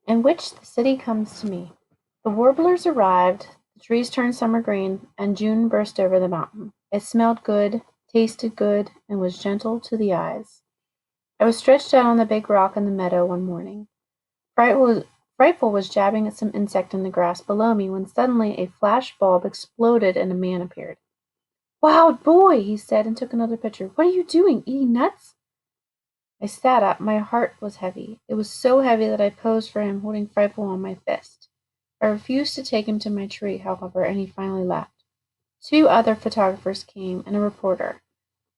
in which the city comes to me. The warblers arrived, the trees turned summer green, and June burst over the mountain. It smelled good, tasted good, and was gentle to the eyes. I was stretched out on the big rock in the meadow one morning. Frightful was jabbing at some insect in the grass below me when suddenly a flash bulb exploded and a man appeared. "Wild boy!" he said, and took another picture. "What are you doing? Eating nuts?" I sat up. My heart was heavy. It was so heavy that I posed for him, holding Frightful on my fist. I refused to take him to my tree, however, and he finally left. Two other photographers came, and a reporter.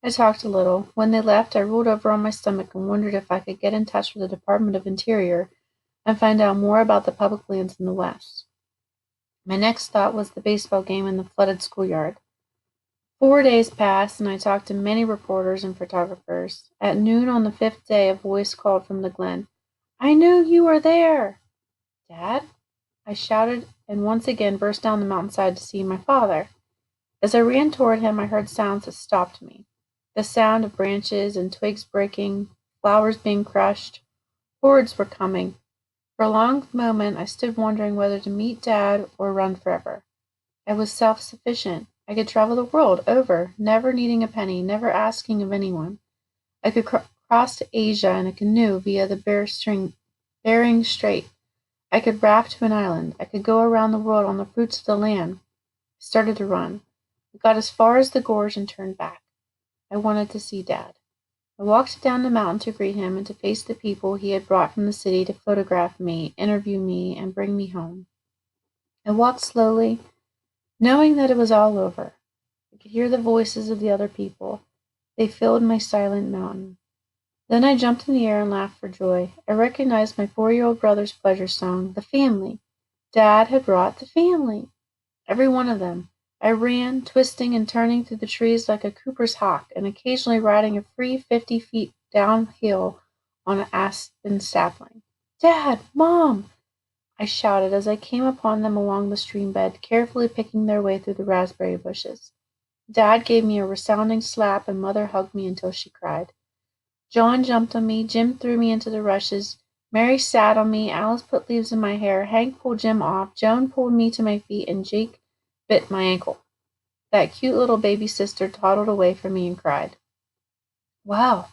I talked a little. When they left, I rolled over on my stomach and wondered if I could get in touch with the Department of Interior and find out more about the public lands in the West. My next thought was the baseball game in the flooded schoolyard. 4 days passed, and I talked to many reporters and photographers. At noon on the fifth day, a voice called from the glen, "I knew you were there!" "Dad?" I shouted, and once again burst down the mountainside to see my father. As I ran toward him, I heard sounds that stopped me. The sound of branches and twigs breaking, flowers being crushed. Hordes were coming. For a long moment I stood wondering whether to meet Dad or run forever. I was self-sufficient. I could travel the world over, never needing a penny, never asking of anyone. I could cross to Asia in a canoe via the Bering Strait. I could raft to an island. I could go around the world on the fruits of the land. I started to run. I got as far as the gorge and turned back. I wanted to see Dad. I walked down the mountain to greet him and to face the people he had brought from the city to photograph me, interview me, and bring me home. I walked slowly, knowing that it was all over. I could hear the voices of the other people. They filled my silent mountain. Then I jumped in the air and laughed for joy. I recognized my 4-year-old brother's pleasure song, "The Family." Dad had brought the family. Every one of them. I ran, twisting and turning through the trees like a Cooper's hawk, and occasionally riding a free 50 feet downhill on an aspen sapling. "Dad! Mom!" I shouted as I came upon them along the stream bed, carefully picking their way through the raspberry bushes. Dad gave me a resounding slap, and Mother hugged me until she cried. John jumped on me, Jim threw me into the rushes, Mary sat on me, Alice put leaves in my hair, Hank pulled Jim off, Joan pulled me to my feet, and Jake bit my ankle. That cute little baby sister toddled away from me and cried. "Wow,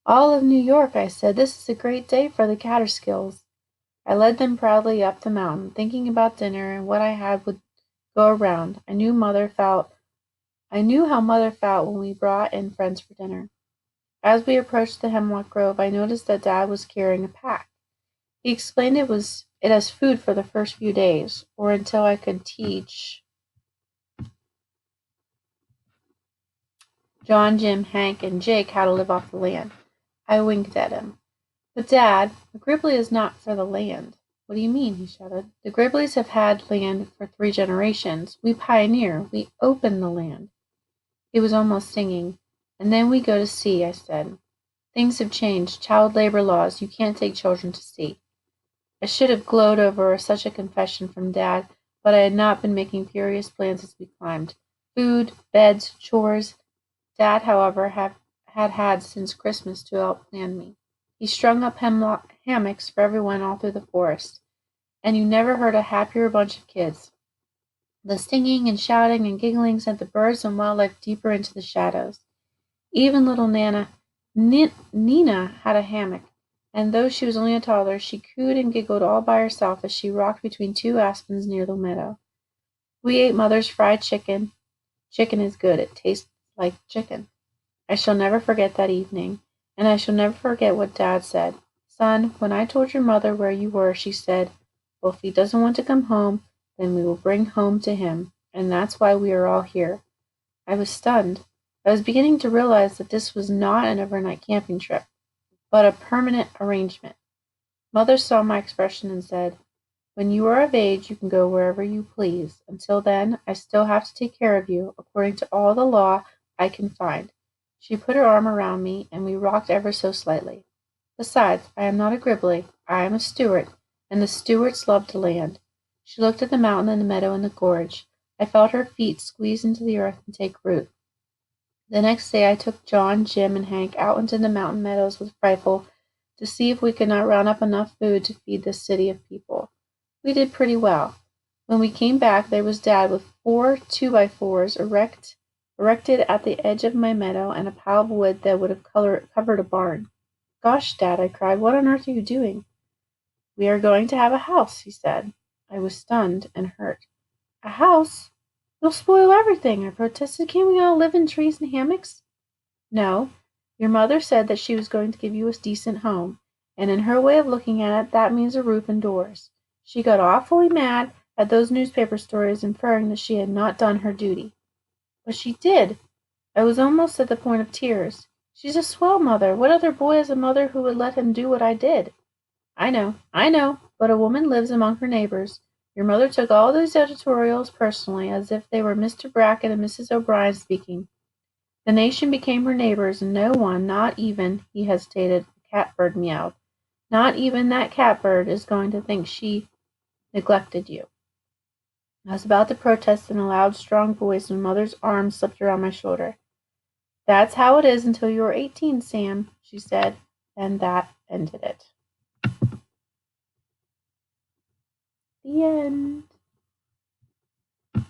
all of New York," I said. "This is a great day for the Catterskills." I led them proudly up the mountain, thinking about dinner and what I had would go around. I knew how Mother felt when we brought in friends for dinner. As we approached the hemlock grove, I noticed that Dad was carrying a pack. He explained it as food for the first few days, or until I could teach John, Jim, Hank, and Jake how to live off the land. I winked at him. "But, Dad, a Gribbly is not for the land." "What do you mean?" he shouted. "The Gribblies have had land for 3 generations. We pioneer. We open the land." He was almost singing. "And then we go to sea," I said. "Things have changed. Child labor laws. You can't take children to sea." I should have glowed over such a confession from Dad, but I had not been making furious plans as we climbed. Food, beds, chores. Dad, however, had since Christmas to help plan me. He strung up hammocks for everyone all through the forest, and you never heard a happier bunch of kids. The singing and shouting and giggling sent the birds and wildlife deeper into the shadows. Even little Nina had a hammock, and though she was only a toddler, she cooed and giggled all by herself as she rocked between 2 aspens near the meadow. We ate Mother's fried chicken. Chicken is good. It tastes like chicken. I shall never forget that evening, and I shall never forget what Dad said. "Son, when I told your mother where you were, she said, 'Well, if he doesn't want to come home, then we will bring home to him, and that's why we are all here.'" I was stunned. I was beginning to realize that this was not an overnight camping trip, but a permanent arrangement. Mother saw my expression and said, "When you are of age, you can go wherever you please. Until then, I still have to take care of you, according to all the law I can find." She put her arm around me, and we rocked ever so slightly. "Besides, I am not a Gribbly. I am a Stewart, and the Stewarts love to land." She looked at the mountain and the meadow and the gorge. I felt her feet squeeze into the earth and take root. The next day I took John, Jim, and Hank out into the mountain meadows with Frightful to see if we could not round up enough food to feed this city of people. We did pretty well. When we came back, there was Dad with 4 2x4s erected at the edge of my meadow and a pile of wood that would have covered a barn. Gosh, Dad, I cried, what on earth are you doing? We are going to have a house, he said. I was stunned and hurt. A house? You'll spoil everything, I protested. Can't we all live in trees and hammocks? No. Your mother said that she was going to give you a decent home, and in her way of looking at it, that means a roof and doors. She got awfully mad at those newspaper stories inferring that she had not done her duty. But she did. I was almost at the point of tears. She's a swell mother. What other boy has a mother who would let him do what I did? I know, but a woman lives among her neighbors. Your mother took all those editorials personally, as if they were Mr. Brackett and Mrs. O'Brien speaking. The nation became her neighbors, and no one, not even, he hesitated, a catbird meowed, not even that catbird is going to think she neglected you. I was about to protest in a loud, strong voice when Mother's arm slipped around my shoulder. That's how it is until you are 18, Sam, she said, and that ended it. The end.